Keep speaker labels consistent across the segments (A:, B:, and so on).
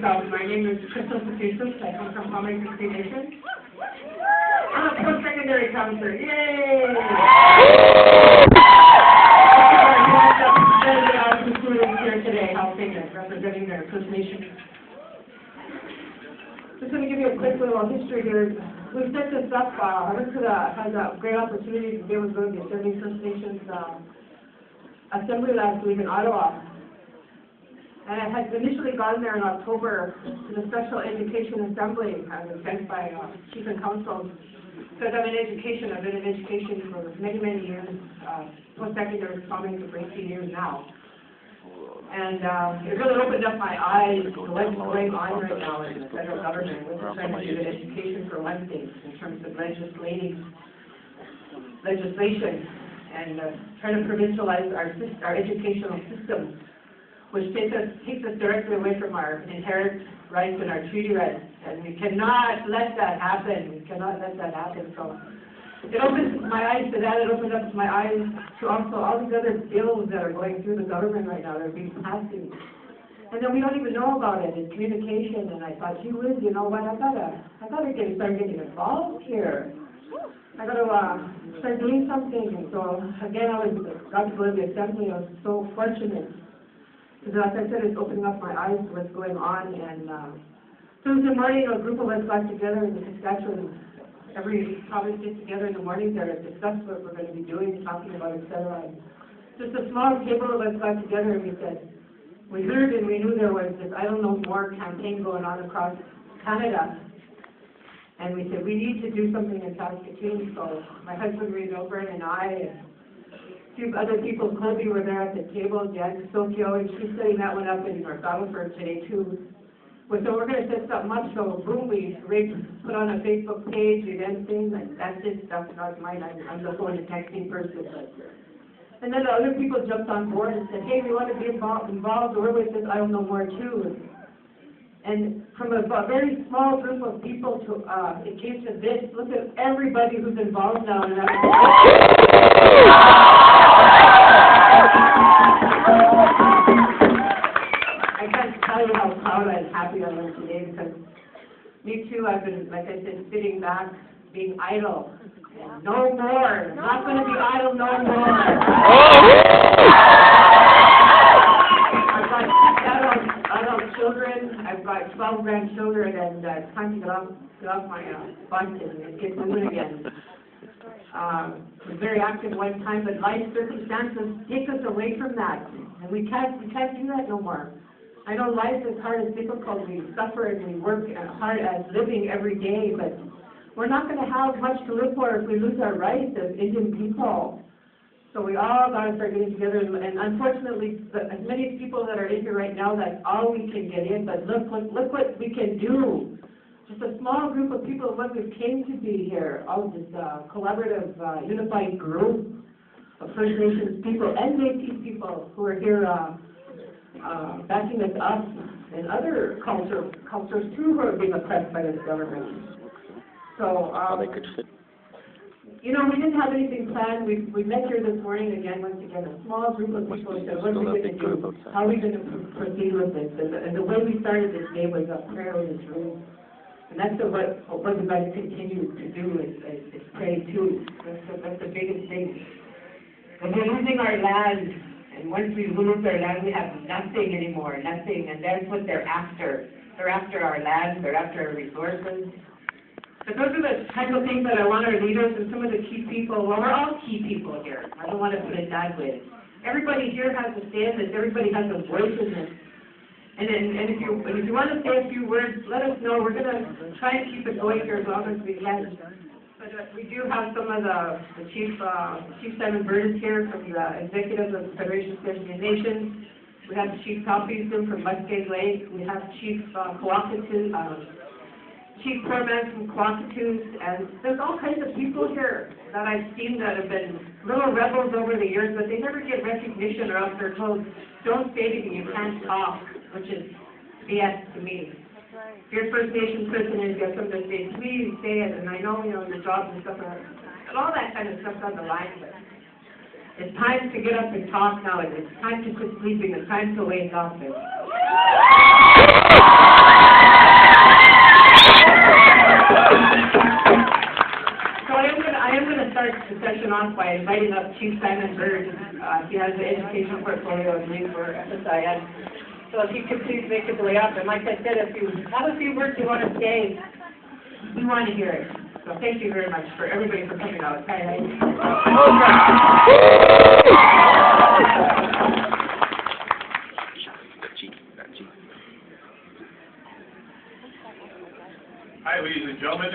A: My name is Crystal Speaches. I come from Hiy Hiy Nation. I'm a post-secondary counselor. Yay! Here today, helping and representing their First Nation. Just going to give you a quick little history here. We set this up. I had a great opportunity to be able to go to the Assembly First Nations Assembly last week in Ottawa. And I had initially gone there in October to the Special Education Assembly. I was sent by Chief and Council. So I've been in education for many, many years, post-secondary, probably for 18 years now. And it really opened up my eyes to what's going on right now in the federal government, which is trying to do education for one thing, in terms of legislation and trying to provincialize our educational system, which takes us directly away from our inherent rights and our treaty rights. And we cannot let that happen. So it opens my eyes to that. It opened up my eyes to also all these other bills that are going through the government right now. They're being passed. And then we don't even know about it. It's communication. And I thought, gee whiz, you know what? I gotta start getting involved here. I gotta start doing something. And so again, I got to go to the assembly. I was so fortunate. Because as I said, it's opening up my eyes to what's going on. And Tuesday morning, a group of us got together in Saskatoon. Every province gets together in the morning there to discuss what we're going to be doing, talking about, etc. Just a small table of us got together and we said, we heard and we knew there was this I Don't Know More campaign going on across Canada. And we said, we need to do something in Saskatoon. So my husband, Ray Milburn, and I, and a few other people, Colby, were there at the table, Jan Sokio, and she's setting that one up in North Battleford today too. So we're going to set something up, so boom, we put on a Facebook page, we then things, and that's it, stuff not mine, I'm the phone and texting person. And then the other people jumped on board and said, hey, we want to be involved, we're with this I Don't Know More too. And from a very small group of people to, it came to this, look at everybody who's involved now. And I can't tell you how proud and happy I am today because me too, I've been, like I said, sitting back, being idle. And no more. I'm not going to be idle no more. I've got adult children, I've got 12 grandchildren, and it's time to get off my butt and get moving again. I was very active one time, but life circumstances take us away from that. And we can't do that no more. I know life is hard and difficult. We suffer and we work hard at living every day, but we're not going to have much to live for if we lose our rights as Indian people. So we all got to start getting together. And unfortunately, as many people that are in here right now, that's all we can get in. But look what we can do. Just a small group of people, what we came to be here, all this collaborative, unified group of First Nations people and Métis people who are here backing us up, and other cultures too who are being oppressed by this government. So, you know, we didn't have anything planned. We met here this morning once again, a small group of people said, what are we going to do? How are we going to proceed with this? And the way we started this day was a prayer in this room. And that's what we're going to continue to do is pray too. That's the biggest thing. And we're losing our land. And once we lose our land, we have nothing anymore, nothing. And that's what they're after. They're after our land, they're after our resources. But those are the type of things that I want our leaders and some of the key people, well, we're all key people here. I don't want to put it that way. Everybody here has a say in this. Everybody has a voice in this. And if you want to say a few words, let us know. We're going to try and keep it going here as long as we can. But we do have some of the Chief Simon Burns here from the Executive of the Federation of First Nations. We have Chief Palpison from Muscade Lake. We have Chief Chief Corman from Kwakatoos. And there's all kinds of people here that I've seen that have been little rebels over the years, but they never get recognition, or else they're told, don't say anything, you can't talk, which is BS to me. If you're a First Nation person and you've got something to say, please say it. And I know, your jobs and stuff, and all that kind of stuff's on the line, but it's time to get up and talk now. It's time to quit sleeping. It's time to wake up. by inviting up Chief Simon Bird. He has the education portfolio, I believe, for FSIN. So if he could please make his way up, and like I said, if you have a few words you want to say, we want to hear it. So thank you very much for everybody for coming out. Hiy Hiy.
B: Hi, ladies and gentlemen.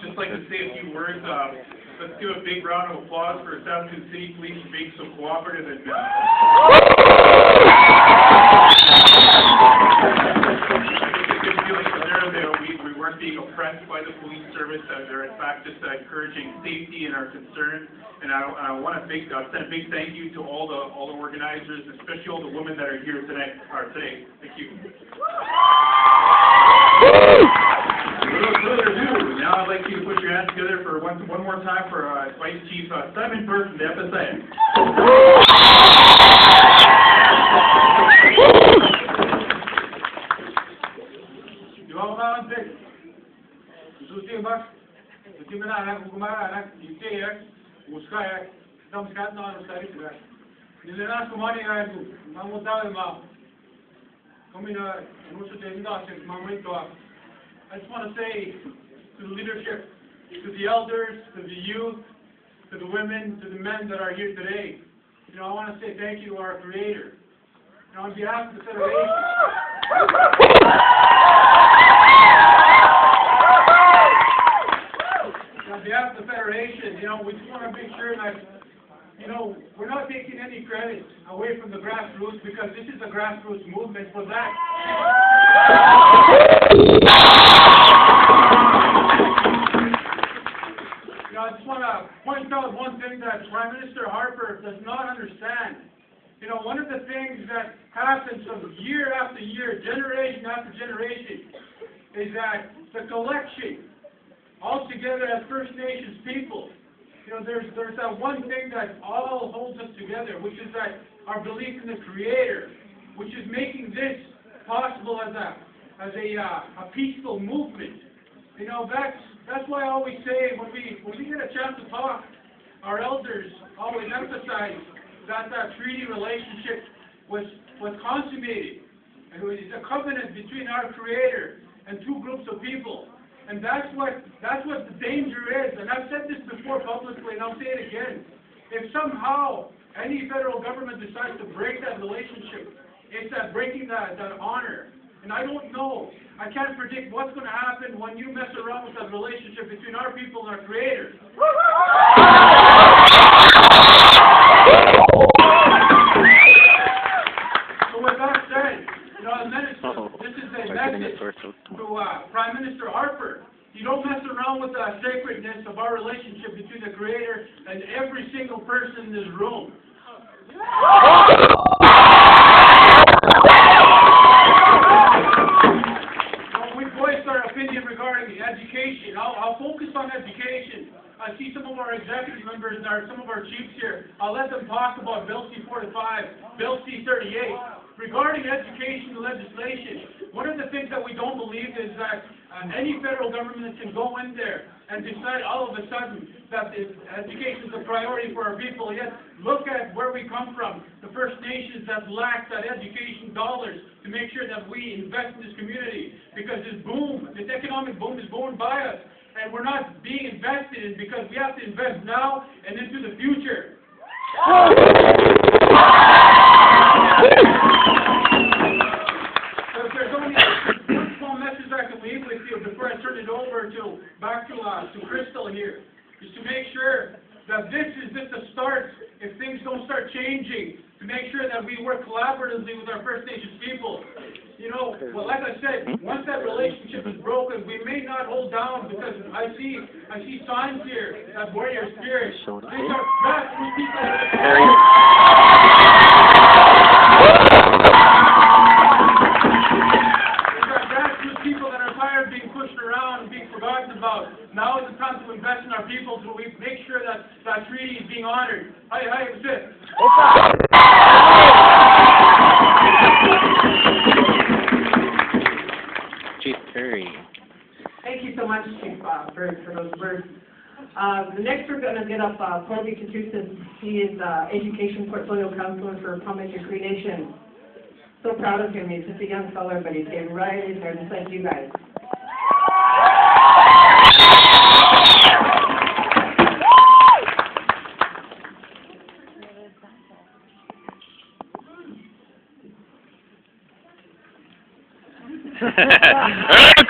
B: Just like to say a few words. Let's give a big round of applause for Saskatoon City Police for being so cooperative and we weren't being oppressed by the police service. They're in fact just encouraging safety and our concern. And I want to send a big thank you to all the organizers, especially all the women that are here today. Thank you. Without further ado, now I'd like you to put your hands together for one more time for Vice Chief Simon Bird from the FSIN. I just want to say to the leadership, to the elders, to the youth, to the women, to the men that are here today, I want to say thank you to our Creator. On behalf of the Federation, we just want to make sure that, we're not taking any credit away from the grassroots because this is a grassroots movement for that. I just want to point out one thing that Prime Minister Harper does not understand. One of the things that happens from year after year, generation after generation, is that the collection, all together as First Nations people, there's that one thing that all holds us together, which is that our belief in the Creator, which is making this possible as a peaceful movement. That's why I always say when we get a chance to talk, our elders always emphasize that treaty relationship was consummated, and it was a covenant between our Creator and two groups of people. And that's what the danger is. And I've said this before publicly, and I'll say it again. If somehow any federal government decides to break that relationship, it's breaking that honor. And I don't know. I can't predict what's going to happen when you mess around with that relationship between our people and our Creator. So with that said, this is a message to Prime Minister Harper. You don't mess around with the sacredness of our relationship between the Creator and every single person in this room. We voiced our opinion regarding education. I'll focus on education. I see some of our executive members and some of our chiefs here. I'll let them talk about Bill C-45, Bill C-38. Regarding education legislation, one of the things that we don't believe is that any federal government can go in there and decide all of a sudden that education is a priority for our people. Yet look at where we come from, the First Nations that lack that education dollars to make sure that we invest in this community, because this economic boom is going by us, and we're not being invested in because we have to invest now and into the future. So if there's only one small message I can leave with you before I turn it over back to Crystal here, is to make sure that this is just a start. If things don't start changing, to make sure that we work collaboratively with our First Nations people. Well, like I said, once that relationship is broken, we may not hold down, because I see signs here that warrior spirit. These are grassroots people. These are grassroots people that are tired of being pushed around and being forgotten about. Now is the time to invest in our people so we make sure that that treaty is being honored. Hiy Hiy, that's it.
A: Thank you so much, Chief Bird, for those words. The next we're going to get up Colby Katusis. He is Education Portfolio Counselor for Palmaker Cree Nation. So proud of him. He's just a young fella, but he's getting right in there, just like you guys.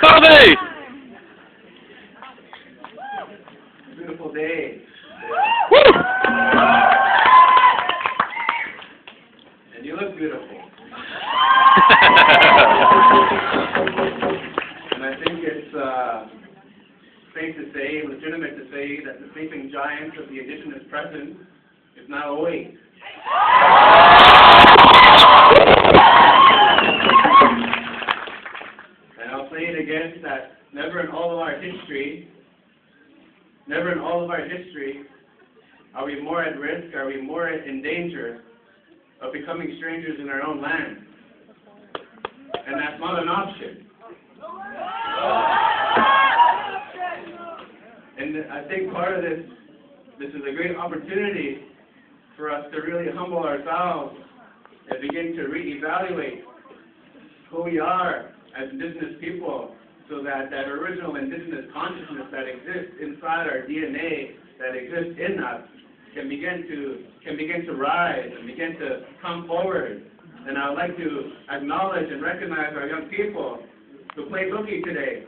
C: Colby!
D: Beautiful day.
C: Woo!
D: And you look beautiful. And I think it's safe to say, legitimate to say, that the sleeping giant of the Indigenous present is now awake. And I'll say it again, that never in all of our history are we more at risk, are we more in danger of becoming strangers in our own land. And that's not an option. And I think part of this is a great opportunity for us to really humble ourselves and begin to reevaluate who we are as Indigenous people, so that that original Indigenous consciousness that exists inside our DNA, that exists in us, can begin to rise and begin to come forward. And I would like to acknowledge and recognize our young people who played hooky today.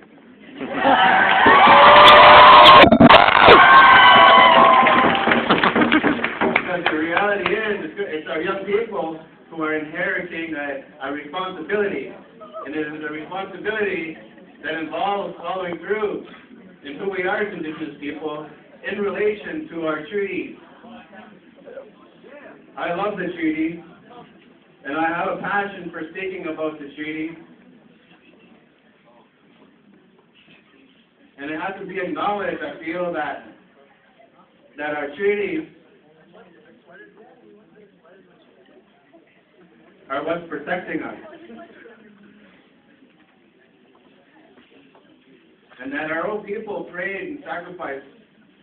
D: Because the reality is, it's our young people who are inheriting a responsibility. And it is a responsibility that involves following through in who we are as Indigenous people in relation to our treaties. I love the treaty, and I have a passion for speaking about the treaty. And it has to be acknowledged, I feel, that our treaties are what's protecting us. And that our own people prayed and sacrificed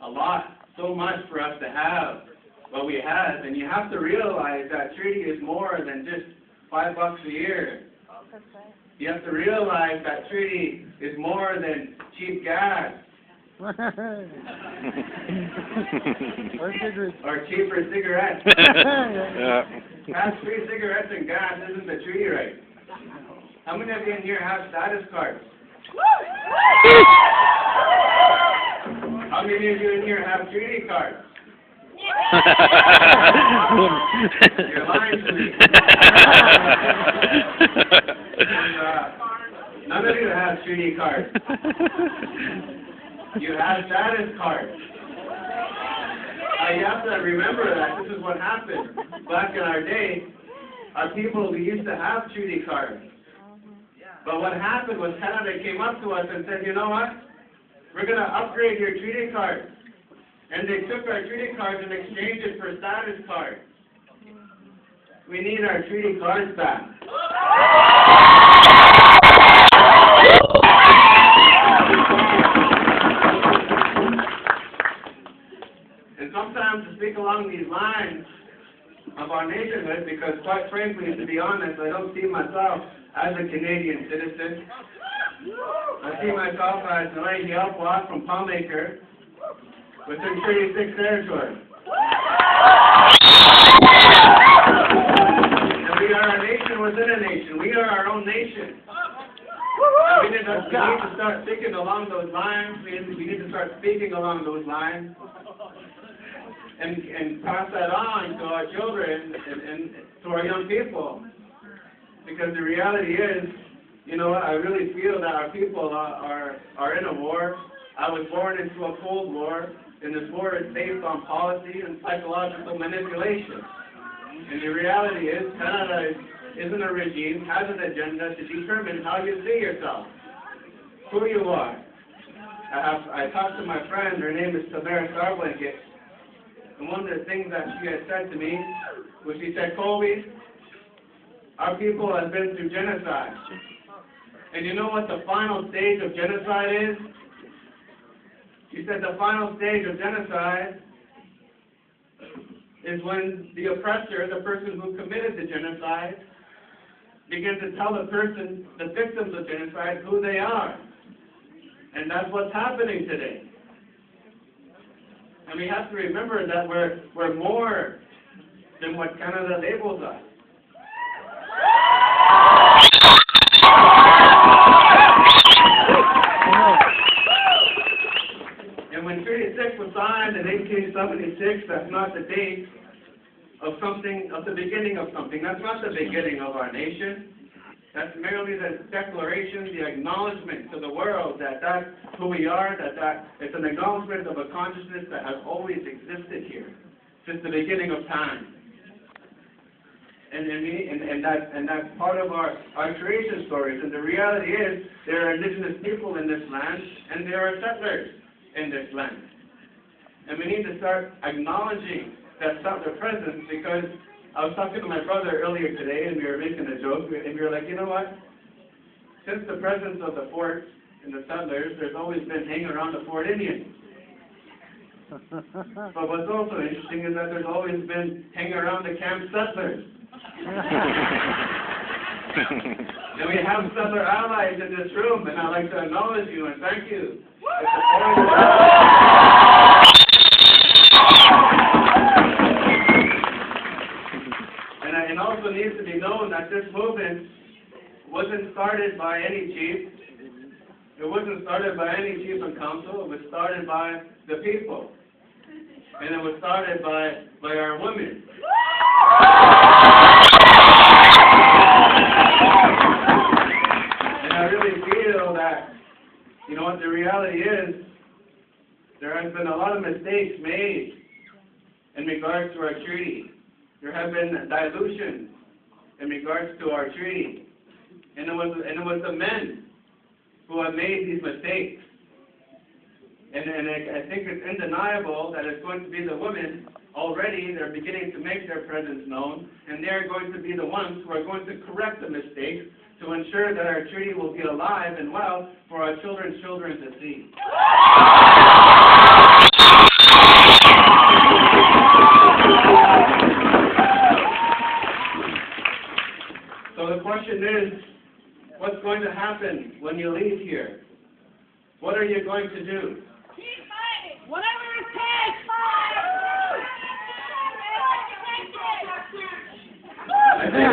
D: a lot, so much for us to have what we have. And you have to realize that treaty is more than just $5 a year. You have to realize that treaty is more than cheap gas. Or cheaper cigarettes. Pass free cigarettes and gas isn't the treaty right. How many of you in here have status cards? How many of you in here have treaty cards? You're lying to me. And, none of you have treaty cards. You have status cards. You have to remember that this is what happened. Back in our day, our people, we used to have treaty cards. But what happened was Canada came up to us and said, you know what? We're going to upgrade your treaty cards. And they took our treaty cards and exchanged it for status cards. We need our treaty cards back. And sometimes to speak along these lines of our nationhood, because quite frankly, to be honest, I don't see myself as a Canadian citizen. I see myself as Hiy Hiy from Palmaker within 36 territory. And we are a nation within a nation. We are our own nation. We need to start thinking along those lines. We need to start speaking along those lines. And pass that on to our children and to our young people. Because the reality is, you know what, I really feel that our people are in a war. I was born into a Cold War, and this war is based on policy and psychological manipulation. And the reality is, Canada is in a regime, has an agenda to determine how you see yourself, who you are. I talked to my friend, her name is Tamara Starblanket, and one of the things that she had said to me was, she said, Colby, our people have been through genocide. And you know what the final stage of genocide is? He said the final stage of genocide is when the oppressor, the person who committed the genocide, begins to tell the victims of genocide, who they are. And that's what's happening today. And we have to remember that we're more than what Canada labels us. And when Treaty 6 was signed in 1876, that's not the date of something, of the beginning of something. That's not the beginning of our nation. That's merely the declaration, the acknowledgement to the world that that's who we are, that it's an acknowledgement of a consciousness that has always existed here since the beginning of time. And that's part of our creation stories. And the reality is there are indigenous people in this land and there are settlers in this land. And we need to start acknowledging that settler presence, because I was talking to my brother earlier today and we were making a joke and we were like, you know what? Since the presence of the fort and the settlers, there's always been hanging around the Fort Indians. But what's also interesting is that there's always been hanging around the camp settlers. And we have settler allies in this room, and I'd like to acknowledge you and thank you. And it also needs to be known that this movement wasn't started by any chief. It wasn't started by any chief and council. It was started by the people. And it was started by our women. And I really feel that, you know what, the reality is, there has been a lot of mistakes made in regards to our treaty. There have been dilution in regards to our treaty. And it was the men who have made these mistakes. And I think it's undeniable that it's going to be the women. Already they're beginning to make their presence known, and they're going to be the ones who are going to correct the mistakes to ensure that our treaty will be alive and well for our children's children to see. So the question is, what's going to happen when you leave here? What are you going to do?
E: Keep fighting! Whatever it takes!
D: I think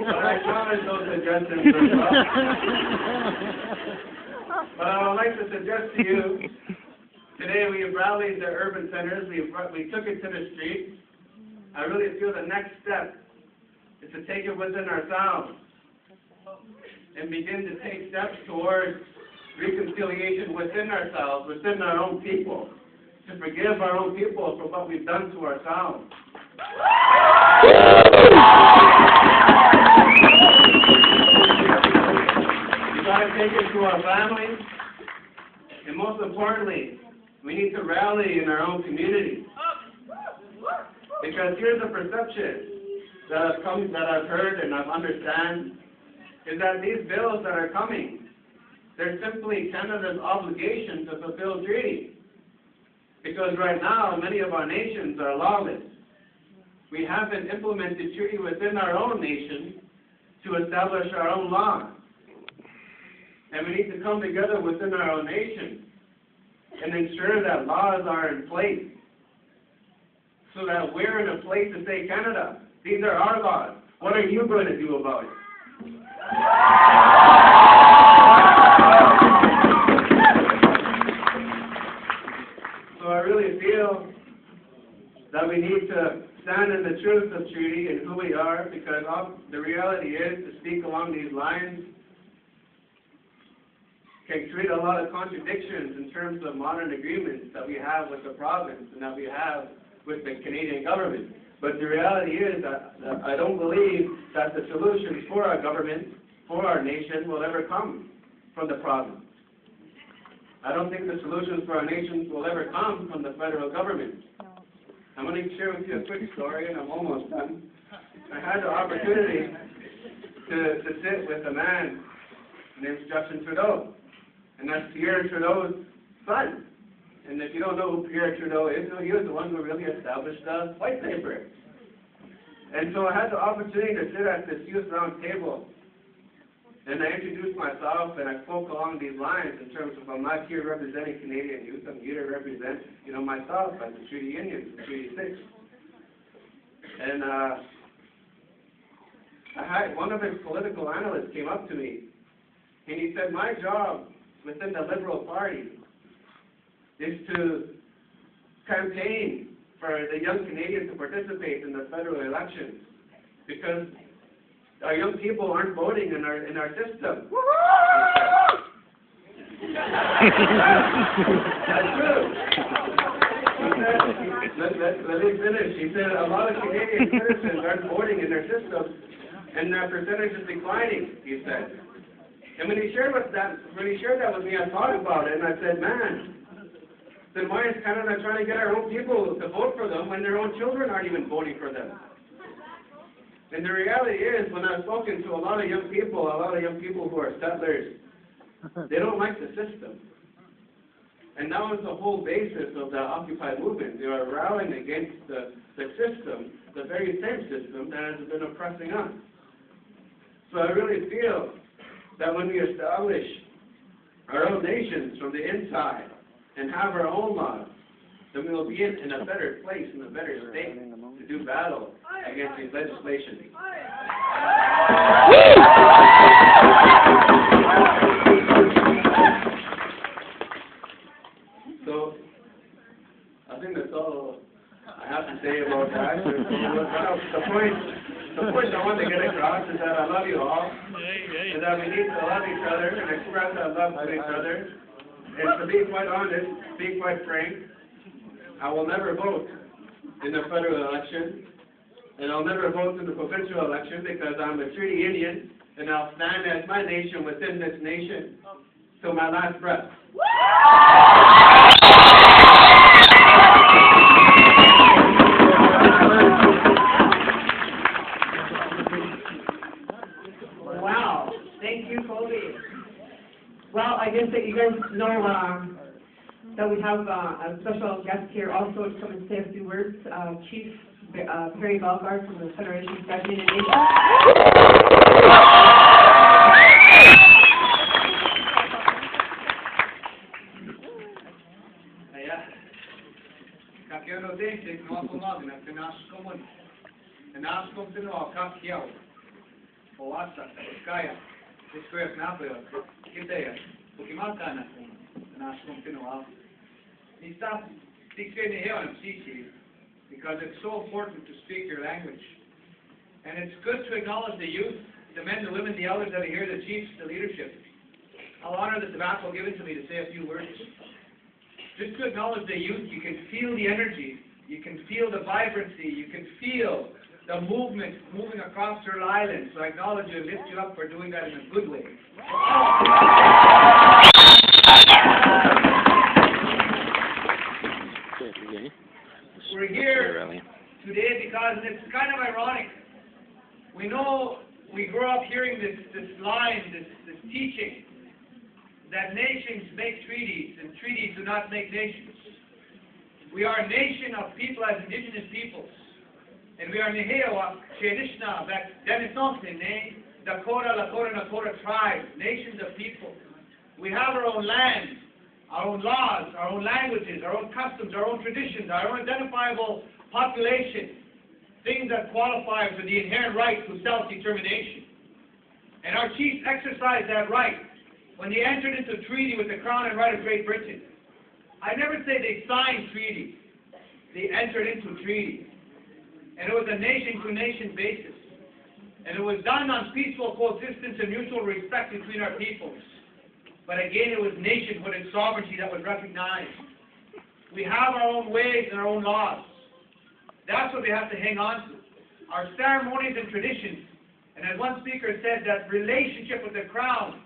D: but I acknowledge those suggestions as well. But I would like to suggest to you, today we have rallied the urban centers, we took it to the streets. I really feel the next step is to take it within ourselves and begin to take steps towards reconciliation within ourselves, within our own people, to forgive our own people for what we've done to ourselves. We've got to take it to our families, and most importantly, we need to rally in our own community. Because here's the perception that I've heard and I've understand, is that these bills that are coming, they're simply Canada's obligation to fulfill treaty. Because right now, many of our nations are lawless. We haven't implemented treaty within our own nation to establish our own laws. And we need to come together within our own nation and ensure that laws are in place so that we're in a place to say, Canada, these are our laws. What are you going to do about it? So I really feel that we need to stand in the truth of treaty and who we are, because the reality is, to speak along these lines can create a lot of contradictions in terms of modern agreements that we have with the province and that we have with the Canadian government. But the reality is that I don't believe that the solutions for our government, for our nation, will ever come from the province. I don't think the solutions for our nations will ever come from the federal government. I'm going to share with you a quick story, and I'm almost done. I had the opportunity to sit with a man named Justin Trudeau. And that's Pierre Trudeau's son. And if you don't know who Pierre Trudeau is, he was the one who really established the white paper. And so I had the opportunity to sit at this youth round table. And I introduced myself and I spoke along these lines in terms of I'm not here representing Canadian youth, I'm here to represent, myself as a Treaty Indian from Treaty 6. And I had one of his political analysts came up to me and he said, my job within the Liberal Party is to campaign for the young Canadians to participate in the federal elections because our young people aren't voting in our system. That's true. He said, let me finish. He said a lot of Canadian citizens aren't voting in their system, and their percentage is declining. He said. And when he shared that with me, I thought about it, and I said, man, then why is Canada trying to get our own people to vote for them when their own children aren't even voting for them? And the reality is, when I've spoken to a lot of young people who are settlers, they don't like the system. And that was the whole basis of the Occupy movement. They are rallying against the system, the very same system that has been oppressing us. So I really feel that when we establish our own nations from the inside and have our own laws, then we will be in a better place, in a better state to do battle against these legislation. So, I think that's all I have to say about that. The point I want to get across is that I love you all, and that we need to love each other and express our love to each other. And to be quite honest, be quite frank, I will never vote in the federal election, and I'll never vote in the provincial election because I'm a Treaty Indian, and I'll stand as my nation within this nation till my last breath.
A: Wow, thank you, Colby. Well, I guess that you guys know that we have a special guest here also to come and say a few words, Chief Perry Bellegarde from the Federation of Saskatoon and Asia.
B: Because it's so important to speak your language. And it's good to acknowledge the youth, the men, the women, the elders that are here, the chiefs, the leadership. I'll honor the tobacco given to me to say a few words. Just to acknowledge the youth, you can feel the energy, you can feel the vibrancy, you can feel the movement moving across your island. So I acknowledge you and lift you up for doing that in a good way. We're here today because it's kind of ironic. We know we grew up hearing this line, this teaching, that nations make treaties and treaties do not make nations. We are a nation of people as indigenous peoples. And we are Nehewak, Shenishna, Denisonte, Dakota, Lakota, Nakota tribes, nations of people. We have our own land, our own laws, our own languages, our own customs, our own traditions, our own identifiable population, things that qualify for the inherent right to self-determination. And our chiefs exercised that right when they entered into treaty with the Crown and right of Great Britain. I never say they signed treaties. They entered into treaties. And it was a nation-to-nation basis. And it was done on peaceful coexistence and mutual respect between our peoples. But again, it was nationhood and sovereignty that was recognized. We have our own ways and our own laws. That's what we have to hang on to. Our ceremonies and traditions. And as one speaker said, that relationship with the Crown,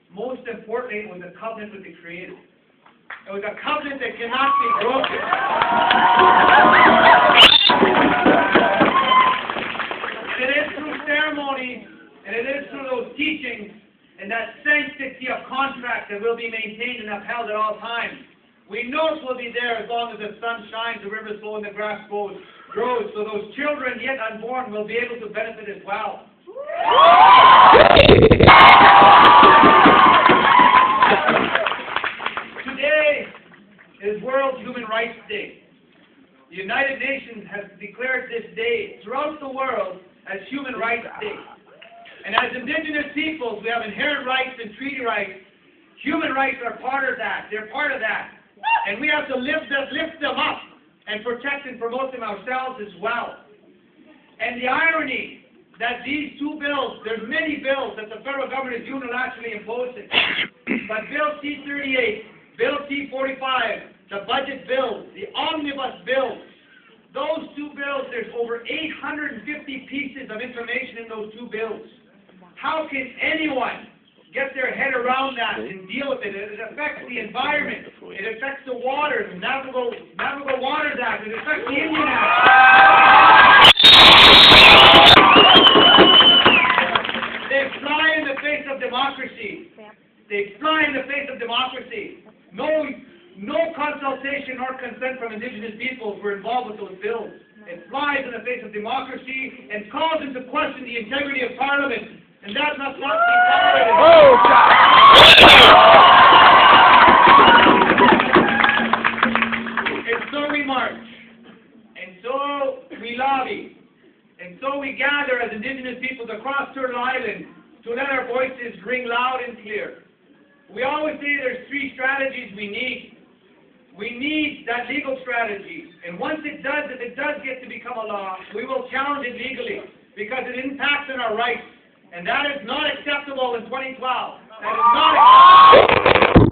B: most importantly, was a covenant with the Creator. It was a covenant that cannot be broken. And it is through ceremony, and it is
F: those teachings and that sanctity of contract that will be maintained and upheld at all times. We know it will be there as long as the sun shines, the rivers flow, and the grass grows. So those children yet unborn will be able to benefit as well. Today is World Human Rights Day. The United Nations has declared this day throughout the world as Human Rights Day. And as Indigenous peoples, we have inherent rights and treaty rights. Human rights are part of that. They're part of that. And we have to lift them up and protect and promote them ourselves as well. And the irony that these two bills, there's many bills that the federal government is unilaterally imposing, but Bill C-38, Bill C-45, the budget bills, the omnibus bills, those two bills, there's over 850 pieces of information in those two bills. How can anyone get their head around that and deal with it? It affects the environment. It affects the waters, the Navigable Waters Act. It affects the Indian Act. They fly in the face of democracy. They fly in the face of democracy. No consultation or consent from Indigenous peoples were involved with those bills. It flies in the face of democracy and calls into question the integrity of Parliament. And that's not something tolerated.
C: Oh, God.
F: And so we march. And so we lobby. And so we gather as Indigenous peoples across Turtle Island to let our voices ring loud and clear. We always say there's three strategies we need. We need that legal strategy. And once if it does get to become a law, we will challenge it legally because it impacts on our rights. And that is not acceptable in 2012. That is not acceptable.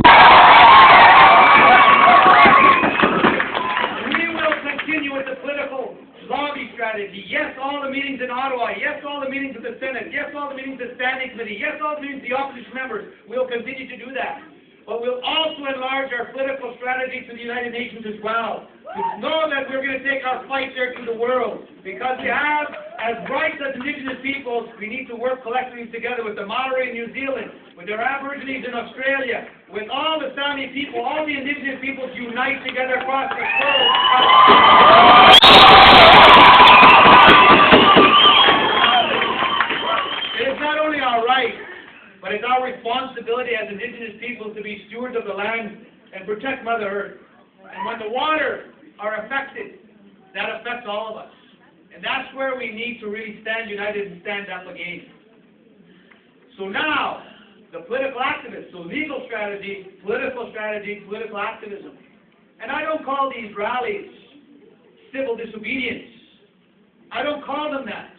F: We will continue with the political lobby strategy. Yes, all the meetings in Ottawa. Yes, all the meetings of the Senate. Yes, all the meetings of the Standing Committee. Yes, all the meetings of the opposition members. We'll continue to do that. But we'll also enlarge our political strategy to the United Nations as well. To know that we're going to take our fight there to the world. Because we have, as rights as Indigenous peoples, we need to work collectively together with the Maori in New Zealand, with our Aborigines in Australia, with all the Sami people, all the Indigenous peoples unite together across the world. It is not only our right, but it's our responsibility as Indigenous peoples to be stewards of the land and protect Mother Earth. And when the water are affected, that affects all of us. And that's where we need to really stand united and stand up again. So now, the political activists, so legal strategy, political activism. And I don't call these rallies civil disobedience. I don't call them that.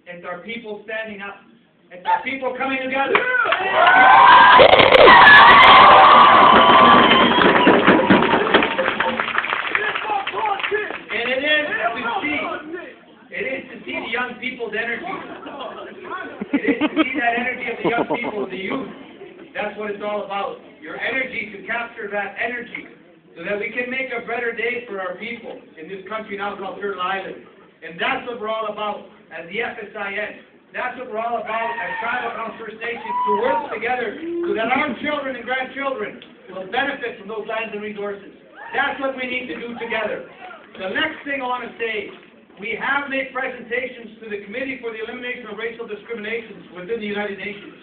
F: It's our people standing up. It's our people coming together. And it is to see the young people's energy. It is to see that energy of the young people, the youth. That's what it's all about. Your energy, to capture that energy so that we can make a better day for our people in this country now called Turtle Island. And that's what we're all about as the FSIN. That's what we're all about as Tribal Council First Nations, to work together so that our children and grandchildren will benefit from those lands and resources. That's what we need to do together. The next thing I want to say, we have made presentations to the Committee for the Elimination of Racial Discriminations within the United Nations.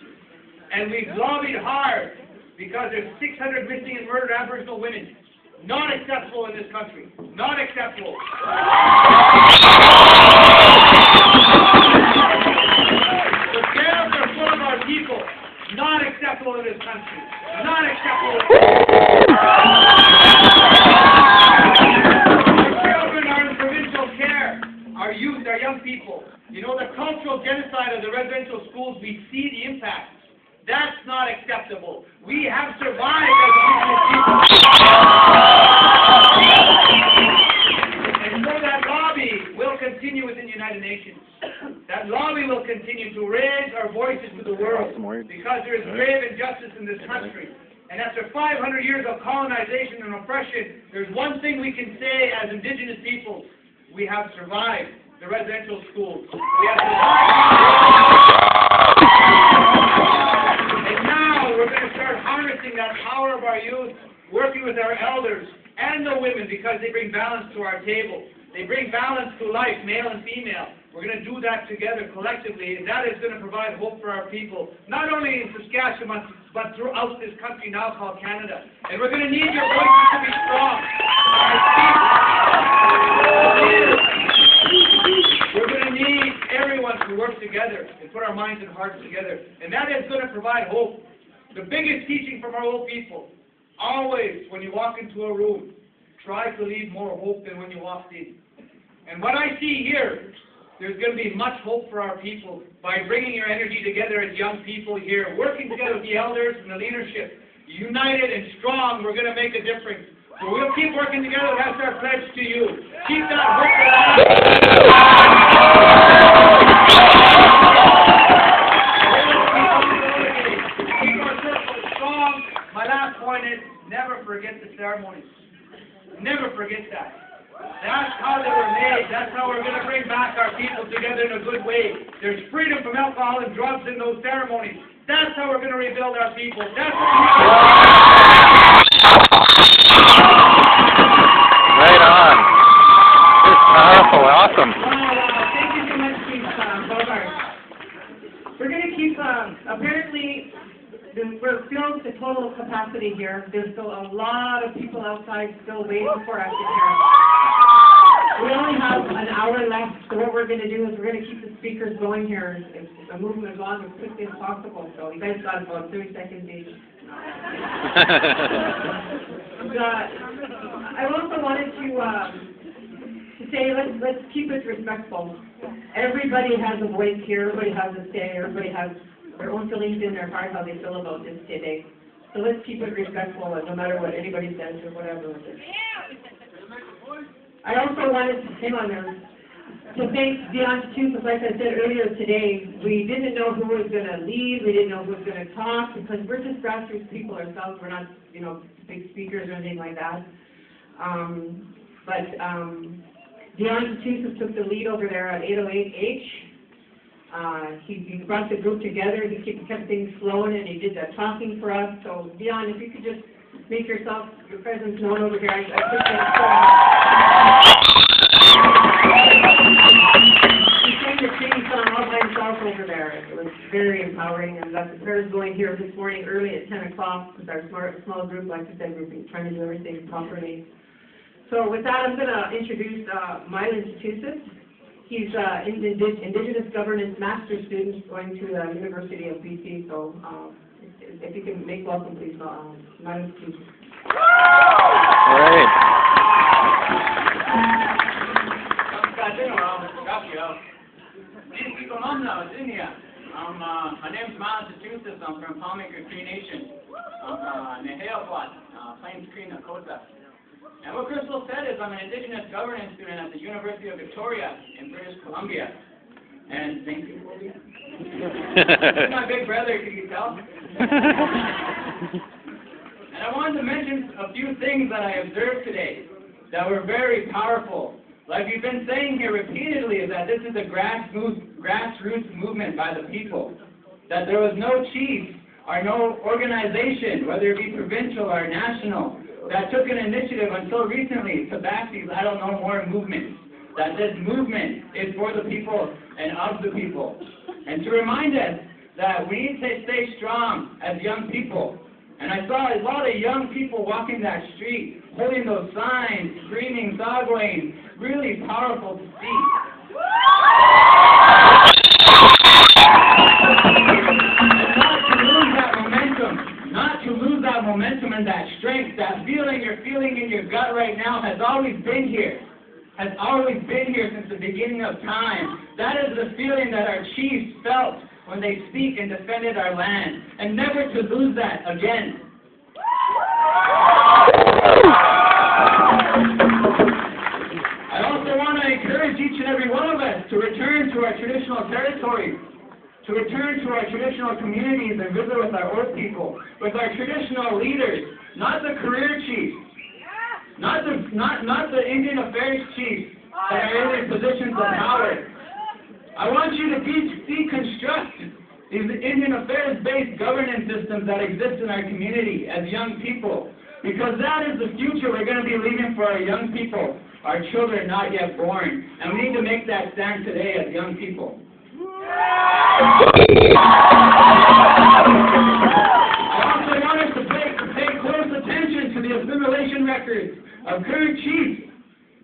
F: And we've lobbied hard because there's 600 missing and murdered Aboriginal women. Not acceptable in this country. Not acceptable. The jails are full of our people. Not acceptable in this country. Not acceptable. Our children are in provincial care. Our youth, our young people. You know, the cultural genocide of the residential schools, we see the impact. That's not acceptable. We have survived as Indigenous people. And so that lobby will continue within the United Nations. That lobby will continue to raise our voices to the world because there is grave injustice in this country. And after 500 years of colonization and oppression, there's one thing we can say as Indigenous peoples. We have survived the residential schools. We have survived balance to our table. They bring balance to life, male and female. We're going to do that together collectively, and that is going to provide hope for our people, not only in Saskatchewan, but throughout this country now called Canada. And we're going to need your voices to be strong. We're going to need everyone to work together and put our minds and hearts together. And that is going to provide hope. The biggest teaching from our old people, always when you walk into a room, try to leave more hope than when you walked in. And what I see here, there's going to be much hope for our people by bringing your energy together as young people here, working together with the elders and the leadership. United and strong, we're going to make a difference. So we'll keep working together. That's our pledge to you. Keep that hope alive. Keep our circle strong. My last point is never forget the ceremonies. Never forget that. That's how they were made. That's how we're going to bring back our people together in a good way. There's freedom from alcohol and drugs in those ceremonies. That's how we're going to rebuild our people. That's what
C: Right on. It's powerful. Awesome.
A: Wow. Thank you so much, Chief Bogart. We're going to keep, apparently, we're filled to total capacity here. There's still a lot of people outside still waiting for us in here. We only have an hour left, so what we're going to do is we're going to keep the speakers going here and move them along as quickly as possible. So you guys got about 30 seconds each. I also wanted to say let's keep it respectful. Everybody has a voice here. Everybody has a say. Everybody has their own feelings in their heart how they feel about this today. So let's keep it respectful, and no matter what anybody says or whatever it is. I also wanted to thank Dion too, because like I said earlier today, we didn't know who was going to lead, we didn't know who was going to talk, because we're just grassroots people ourselves. We're not, big speakers or anything like that. Dion too took the lead over there at 808H. He brought the group together. He kept things flowing, and he did the talking for us. So Dion, if you could just make your presence known over here. I appreciate it so much. He sang the singing song all by himself over there. It was very empowering, and got the prayers going here this morning early at 10 o'clock with our small group. Like I said, we've been trying to do everything properly. So with that, I'm going to introduce Mylan Chusett. He's Indigenous Governance Master's student going to the University of BC. So if you can make welcome, please, Mylan Chusett.
C: All right.
G: My name is Miles Chusett. I'm from Palmaker Cree Nation. I'm Neheopot, Plains Cree Nakota. And what Crystal said is I'm an Indigenous governance student at the University of Victoria in British Columbia. And thank you, Colby. He's my big brother, can you tell? And I wanted to mention a few things that I observed today that were very powerful. Like we've been saying here repeatedly, is that this is a grassroots movement by the people. That there was no chief or no organization, whether it be provincial or national, that took an initiative until recently to back these I don't know more movements. That this movement is for the people and of the people. And to remind us that we need to stay strong as young people. And I saw a lot of young people walking that street, holding those signs, screaming, dogwaying, really powerful to see. Not to lose that momentum and that strength, that feeling you're feeling in your gut right now has always been here. Has always been here since the beginning of time. That is the feeling that our chiefs felt when they speak and defended our land. And never to lose that again. I also want to encourage each and every one of us to return to our traditional territories. To return to our traditional communities and visit with our old people, with our traditional leaders, not the career chiefs, not the Indian Affairs chiefs that are in their positions of power. I want you to deconstruct these Indian Affairs-based governance systems that exist in our community as young people, because that is the future we're going to be leaving for our young people. our children not yet born. And we need to make that stand today as young people. I also want us to pay close attention to the assimilation records of current chiefs.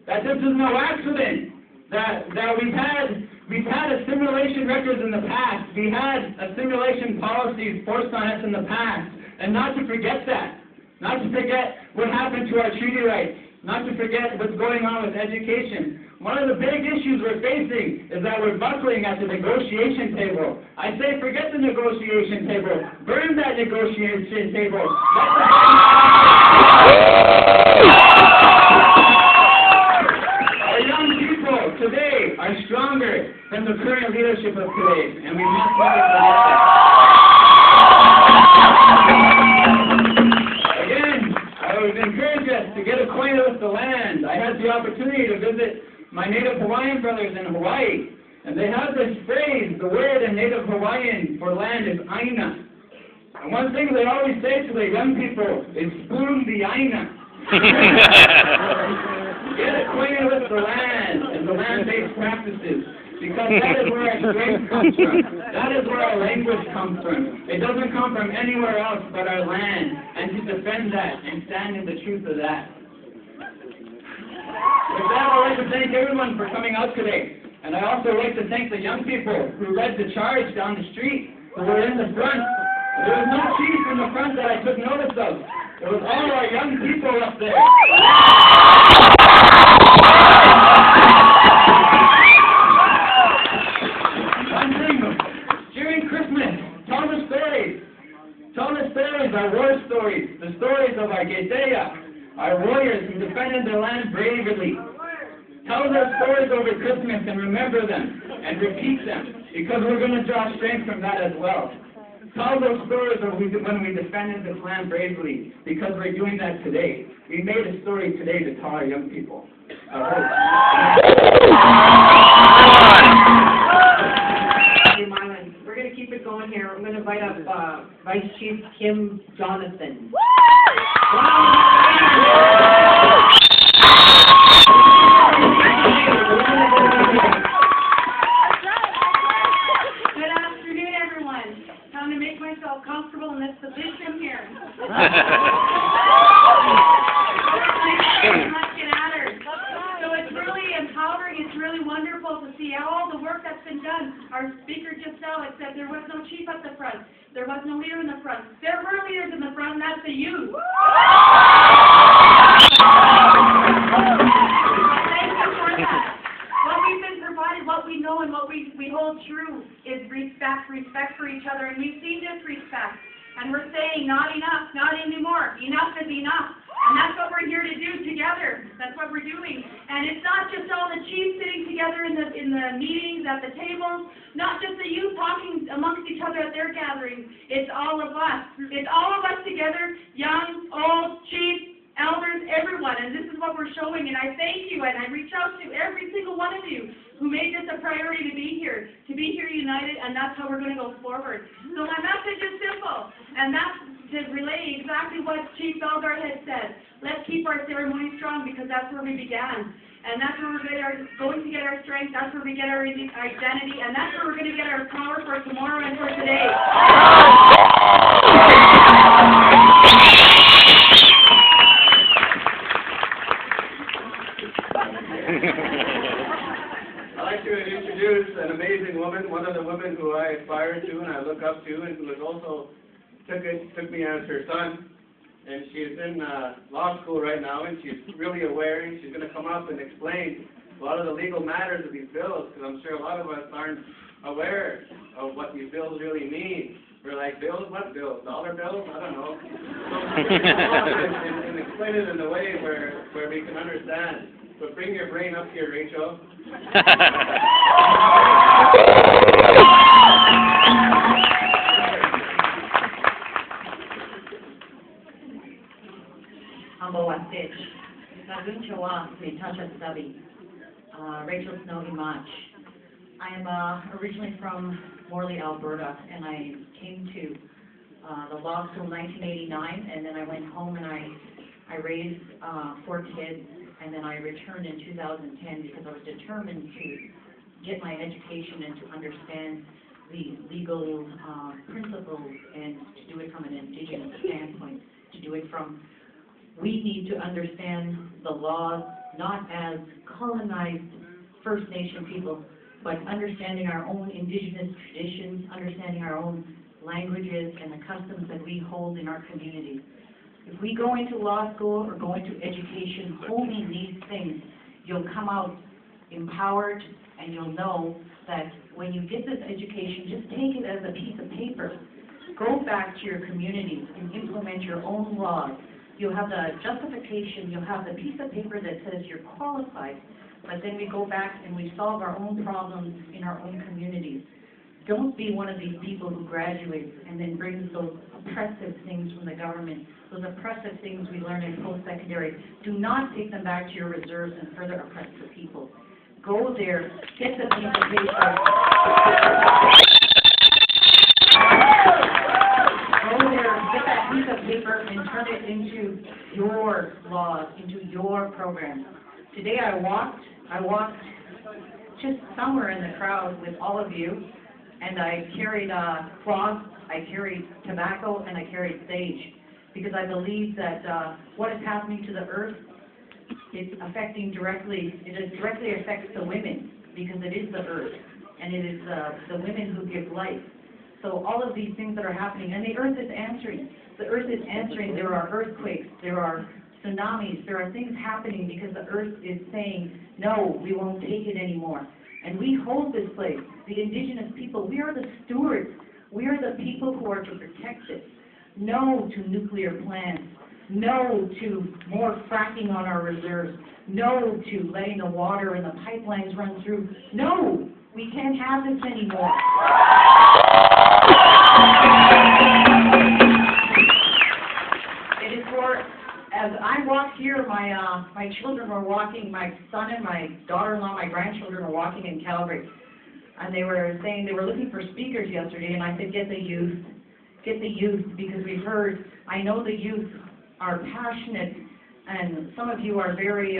G: That this is no accident. That we've had assimilation records in the past. We had assimilation policies forced on us in the past. And not to forget that. Not to forget what happened to our treaty rights. Not to forget what's going on with education. One of the big issues we're facing is that we're buckling at the negotiation table. I say forget the negotiation table. Burn that negotiation table. Our young people today are stronger than the current leadership of today, and we must never forget that. Again, I would encourage us to get acquainted with the land. I had the opportunity to visit my Native Hawaiian brothers in Hawaii, and they have this phrase, the word in Native Hawaiian for land is aina. And one thing they always say to the young people is spoon the aina. Get acquainted with the land and the land-based practices, because that is where our strength comes from. That is where our language comes from. It doesn't come from anywhere else but our land, and to defend that and stand in the truth of that. With that, I'd like to thank everyone for coming out today. And I also like to thank the young people who led the charge down the street, who were in the front. There was no chief in the front that I took notice of. It was all our young people up there. One thing, during Christmas, tell the stories. Tell the stories, our war stories, the stories of our Geteya, our warriors who defended their land bravely. Tell their stories over Christmas and remember them and repeat them, because we're going to draw strength from that as well. Tell those stories of when we defended this land bravely, because we're doing that today. We made a story today to tell our young people.
A: We're going to keep it going here. I'm going to invite up Vice Chief Kim Jonathan.
E: Good afternoon, everyone. Time to make myself comfortable in this position here. So it's really empowering. It's really wonderful to see all the work that's been done. Our speaker just now had said there was no chief at the front. There was no leader in the front. There were leaders in the front, and that's the youth. Thank you for that. What we've been provided, what we know, and what we hold true is respect for each other, and we've seen disrespect. And we're saying not enough, not anymore. Enough is enough. And that's what we're here to do together. That's what we're doing. And it's not just all the chiefs sitting together in the meetings, at the tables, not just the youth talking amongst each other at their gatherings. It's all of us. It's all of us together, young, old, chiefs, elders, everyone. And this is what we're showing. And I thank you, and I reach out to every single one of you who made this a priority to be here united, and that's how we're going to go forward. So my message is simple, and that's to relay exactly what Chief Belgard had said. Let's keep our ceremony strong, because that's where we began. And that's where we're going to get our strength, that's where we get our identity, and that's where we're going to get our power for tomorrow and for today.
D: I'd like to introduce an amazing woman, one of the women who I aspire to and I look up to, and who has also took me as her son. And she's in law school right now, and she's really aware, and she's going to come up and explain a lot of the legal matters of these bills, because I'm sure a lot of us aren't aware of what these bills really mean. We're like, bills? What bills? Dollar bills? I don't know. So we're going to come up and explain it in a way where we can understand. But bring your brain up here, Rachel.
A: Rachel Snowy Mach. I am originally from Morley, Alberta, and I came to the law school in 1989, and then I went home and I raised 4 kids,
H: and then I returned in 2010 because I was determined to get my education and to understand the legal principles and to do it from an Indigenous standpoint, to do it from, we need to understand the laws not as colonized First Nation people, but understanding our own Indigenous traditions, understanding our own languages and the customs that we hold in our communities. If we go into law school or go into education holding these things, you'll come out empowered and you'll know that when you get this education, just take it as a piece of paper. Go back to your communities and implement your own laws. You'll have the justification, you'll have the piece of paper that says you're qualified, but then we go back and we solve our own problems in our own communities. Don't be one of these people who graduates and then brings those oppressive things from the government, those oppressive things we learn in post-secondary. Do not take them back to your reserves and further oppress the people. Go there, get the piece of paper. Go there, get that piece of paper and turn it into your laws, into your programs. Today I walked just somewhere in the crowd with all of you, and I carried cloth, I carried tobacco, and I carried sage, because I believe that what is happening to the earth, it directly affects the women, because it is the earth, and it is the women who give life. So all of these things that are happening, and the earth is answering. The earth is answering. There are earthquakes, there are tsunamis, there are things happening because the earth is saying, no, we won't take it anymore. And we hold this place. The Indigenous people, we are the stewards. We are the people who are to protect it. No to nuclear plants. No to more fracking on our reserves. No to letting the water and the pipelines run through. No, we can't have this anymore. It is for, as I walked here, my children were walking, my son and my daughter-in-law, my grandchildren were walking in Calgary. And they were saying they were looking for speakers yesterday, and I said, get the youth, because we've heard, I know the youth are passionate, and some of you are very,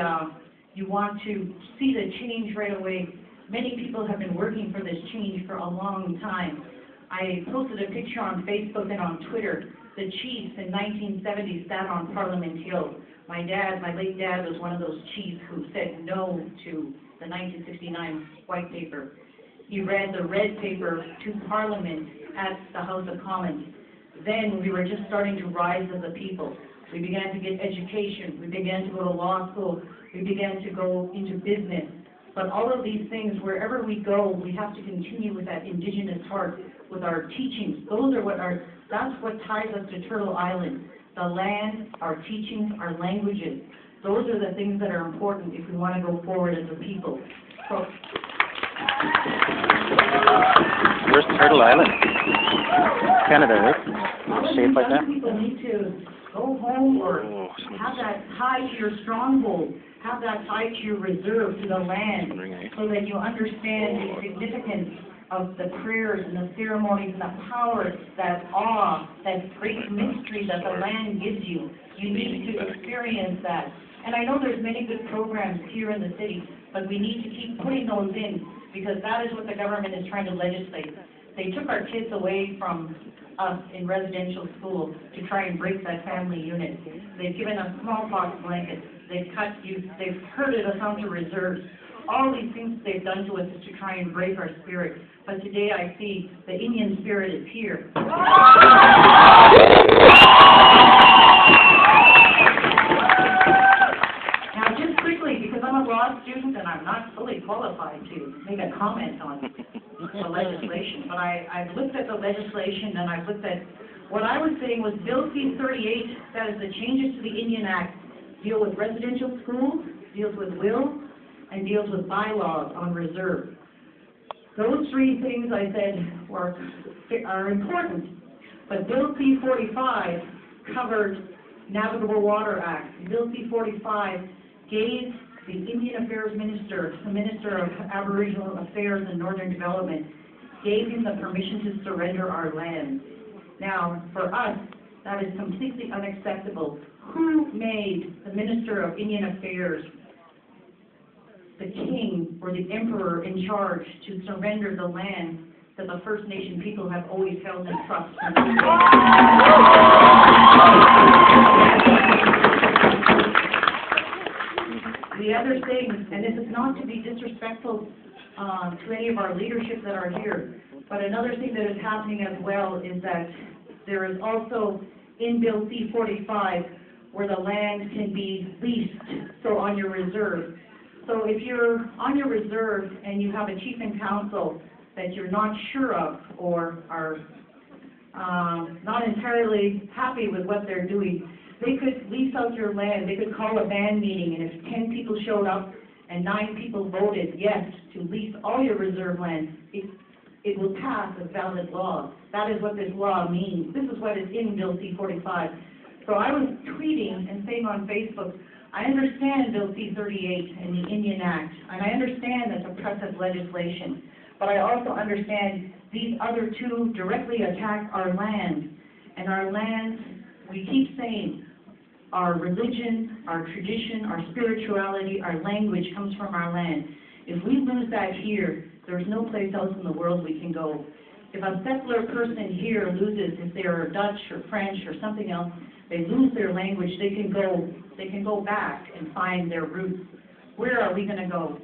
H: you want to see the change right away. Many people have been working for this change for a long time. I posted a picture on Facebook and on Twitter. The chiefs in 1970 sat on Parliament Hill. My late dad was one of those chiefs who said no to the 1969 white paper. He read the red paper to Parliament at the House of Commons. Then we were just starting to rise as a people. We began to get education. We began to go to law school. We began to go into business. But all of these things, wherever we go, we have to continue with that Indigenous heart, with our teachings. That's what ties us to Turtle Island. The land, our teachings, our languages. Those are the things that are important if we want to go forward as a people. So,
C: where's Turtle Island? Canada, right? Shaped like that?
H: People need to go home or have that tie to your stronghold, have that tie to your reserve, to the land, so that you understand the significance of the prayers and the ceremonies and the power, that awe, that great mystery that the land gives you. You need to experience that. And I know there's many good programs here in the city, but we need to keep putting those in, because that is what the government is trying to legislate. They took our kids away from us in residential school to try and break that family unit. They've given us smallpox blankets. They've cut youth. They've herded us onto reserves. All these things they've done to us is to try and break our spirit. But today I see the Indian spirit is here. Now, just quickly, because I'm a law student and I'm not fully qualified to make a comment on the legislation, but I've looked at the legislation and I've looked at what I was saying was Bill C-38, that is the changes to the Indian Act, deal with residential schools, deals with will, and deals with bylaws on reserve. Those three things I said are important, but Bill C-45 covered Navigable Water Act. Bill C-45 gave the Indian Affairs Minister, the Minister of Aboriginal Affairs and Northern Development, gave him the permission to surrender our land. Now, for us, that is completely unacceptable. Who made the Minister of Indian Affairs the king or the emperor in charge to surrender the land that the First Nation people have always held in trust. The other thing, and this is not to be disrespectful to any of our leadership that are here, but another thing that is happening as well is that there is also in Bill C-45 where the land can be leased, so on your reserve. So if you're on your reserve and you have a chief and council that you're not sure of or are not entirely happy with what they're doing, they could lease out your land. They could call a band meeting, and if 10 people showed up and 9 people voted yes to lease all your reserve land, it will pass as valid law. That is what this law means. This is what is in Bill C-45. So I was tweeting and saying on Facebook, I understand Bill C-38 and the Indian Act, and I understand that's oppressive legislation, but I also understand these other two directly attack our land. And our land, we keep saying, our religion, our tradition, our spirituality, our language comes from our land. If we lose that here, there's no place else in the world we can go. If a settler person here loses, if they're Dutch or French or something else, they lose their language, they can go back and find their roots. Where are we going to go?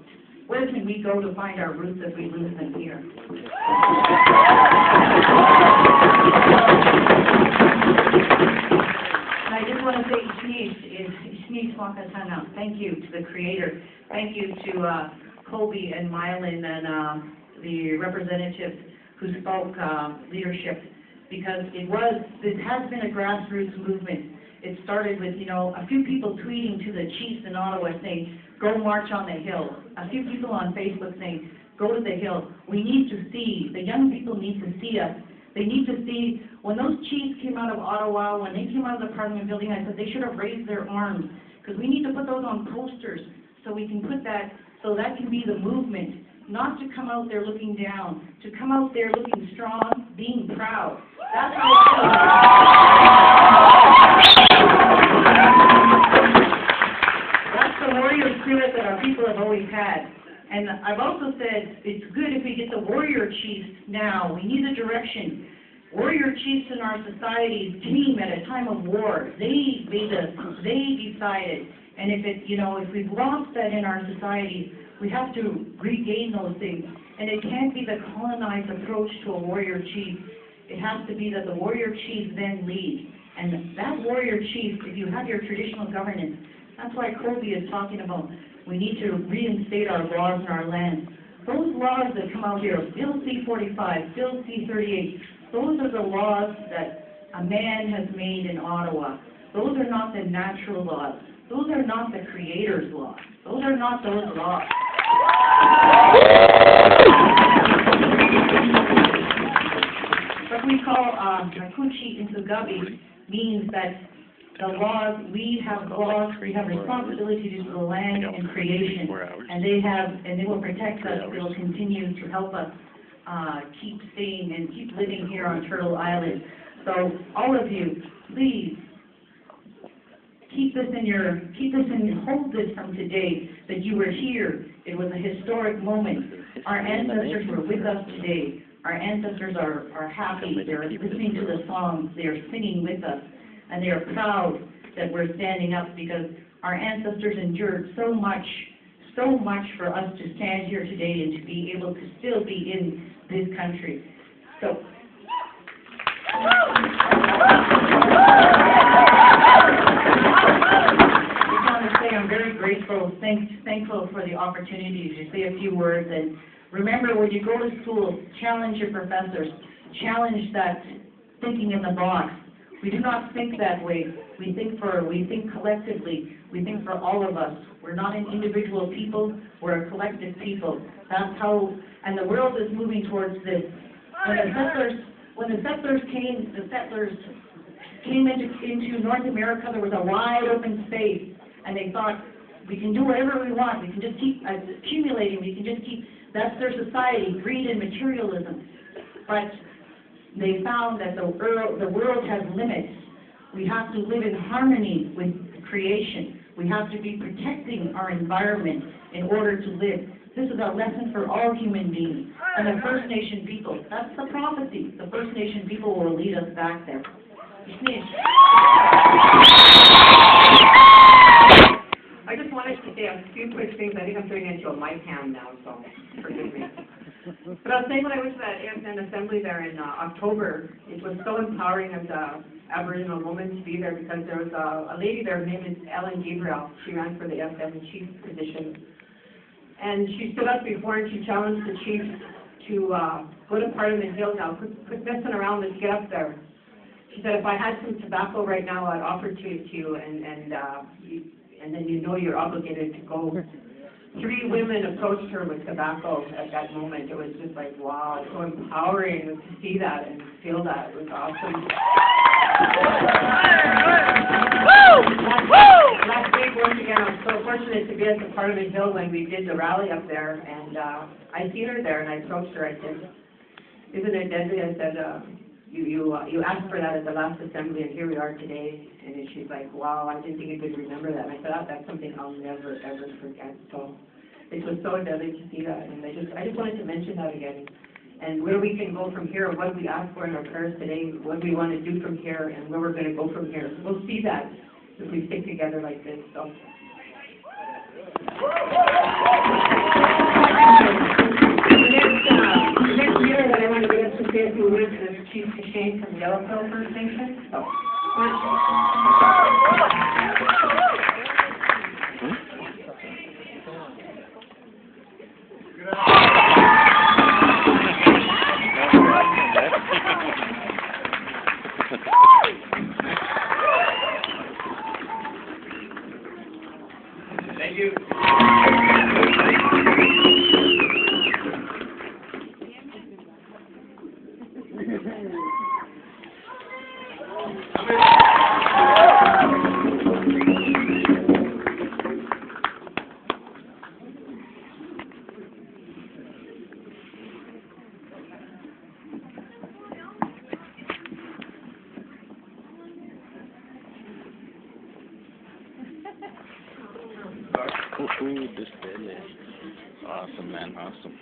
H: Where can we go to find our roots if we lose them here? And I just want to say thank you to the Creator. Thank you to Colby and Mylan and the representatives who spoke leadership, because this has been a grassroots movement. It started with, a few people tweeting to the chiefs in Ottawa saying, go march on the Hill. A few people on Facebook saying, go to the Hill. We need to see, the young people need to see us. They need to see, when those chiefs came out of Ottawa, when they came out of the Parliament building, I said they should have raised their arms, because we need to put those on posters so we can put that, so that can be the movement. Not to come out there looking down, to come out there looking strong, being proud. That's how that's the warrior spirit that our people have always had. And I've also said it's good if we get the warrior chiefs now. We need a direction. Warrior chiefs in our societies came at a time of war. They decided. And if we've lost that in our society, we have to regain those things. And it can't be the colonized approach to a warrior chief. It has to be that the warrior chief then leads. And that warrior chief, if you have your traditional governance, that's why Colby is talking about we need to reinstate our laws in our land. Those laws that come out here, Bill C-45, Bill C-38, those are the laws that a man has made in Ottawa. Those are not the natural laws. Those are not the Creator's laws. Those are not those laws. What we call Makuchi Insugabi means that the laws, we have responsibility to the land and creation, and they will protect us. They will continue to help us keep staying and keep living here on Turtle Island. So all of you, please hold this from today, that you were here. It was a historic moment. Our ancestors were with us today. Our ancestors are happy. They're listening to the songs. They are singing with us. And they are proud that we're standing up, because our ancestors endured so much for us to stand here today and to be able to still be in this country. So, I'm very grateful, thankful for the opportunity to say a few words. And remember, when you go to school, challenge your professors. Challenge that thinking in the box. We do not think that way. We think collectively. We think for all of us. We're not an individual people. We're a collective people. That's how, and the world is moving towards this. When the settlers came into North America, there was a wide open space. And they thought, we can do whatever we want. We can just keep accumulating. We can just keep, that's their society, greed and materialism. But they found that the world has limits. We have to live in harmony with creation. We have to be protecting our environment in order to live. This is a lesson for all human beings. And the First Nation people, that's the prophecy. The First Nation people will lead us back there.
A: I just wanted to say a few quick things. I think I'm turning into a mic hand now, so forgive me. But I was saying when I went to that ASN assembly there in October, it was so empowering as an Aboriginal woman to be there because there was a lady there, her name is Ellen Gabriel. She ran for the ASN chief position. And she stood up before and she challenged the chief to go to Parliament Hill now, quit messing around, let's get up there. She said, if I had some tobacco right now, I'd offer it to you, and then you know you're obligated to go. 3 women approached her with tobacco at that moment. It was just like, wow, so empowering to see that and feel that. It was awesome. Last week, once again, I was so fortunate to be at the Parliament Hill when we did the rally up there, and I seen her there, and I approached her. I said, isn't it deadly? I said, you asked for that at the last assembly, and here we are today. And then she's like, wow, I didn't think you could remember that. And I said, that's something I'll never, ever forget. So it was so deadly to see that. And I just wanted to mention that again. And where we can go from here, what we asked for in our prayers today, what we want to do from here, and where we're going to go from here. So we'll see that if we stick together like this. So. The next leader that I want to get us to say a few words is Chief Hiy Hiy from Yellowtail First Nation. So.
F: Thank you.
C: Ooh, this deadly. Awesome, man, awesome.